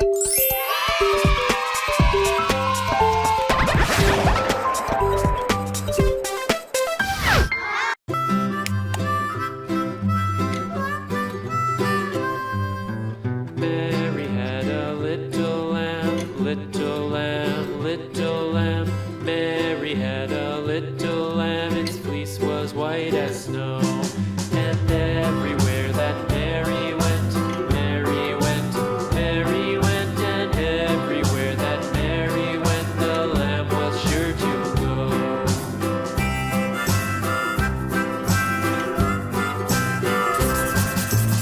Mary had a little lamb, little lamb, little lamb. Mary had a little lamb, its fleece was white as snow. And everywhere that Mary went, Mary went, Mary went. And everywhere that Mary went, the lamb was sure to go.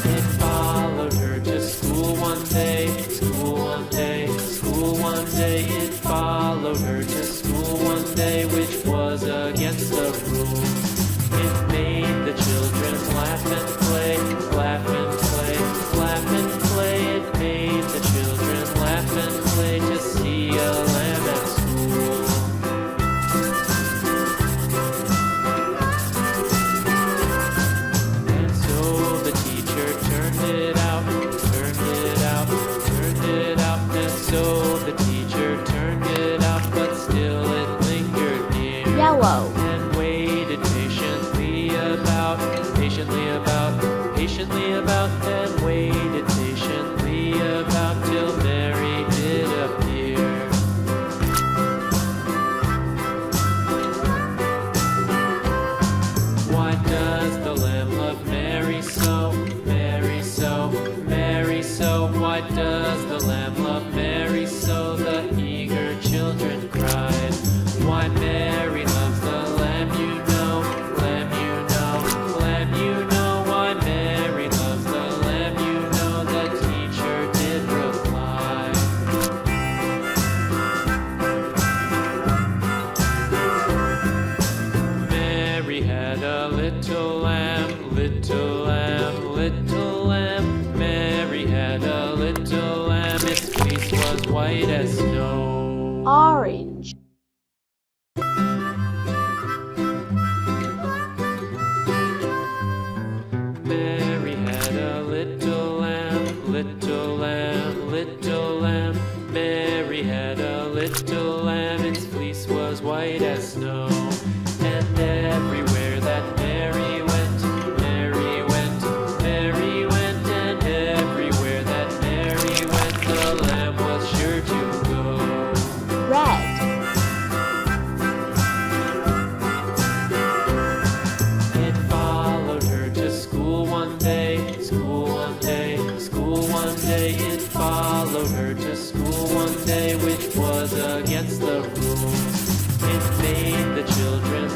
It followed her to school one day, school one day, school one day. It followed her to school one day, which was against the rules. It made the children laugh and play, laugh and play, laugh and play. It made the children laugh and play to see a lamb at school. And so the teacher turned it out, turned it out, turned it out. And so the teacher turned it out, but still it lingered near. Yellow. And waited patiently about, patiently about, patiently about. And waited patiently about till Mary did appear. Why does the lamb love Mary so, Mary so, Mary so? Why does the lamb love Mary so? The eager children cried. Why Mary loves the lamb, you know, lamb, you know, lamb, you know. Why Mary loves the lamb, you know, the teacher did reply. Mary had a little lamb, little lamb, little lamb. Mary had a little lamb, its fleece was white as snow. Orange. Mary had a little lamb, little lamb, little lamb. Mary had a little lamb, its fleece was white as snow. And everywhere that Mary went, Mary went, Mary went. And everywhere that Mary went, the lamb was sure to go. Red. It followed her to school one day, school one day, school one day. It followed her to school one day, which was against the rules. It made the children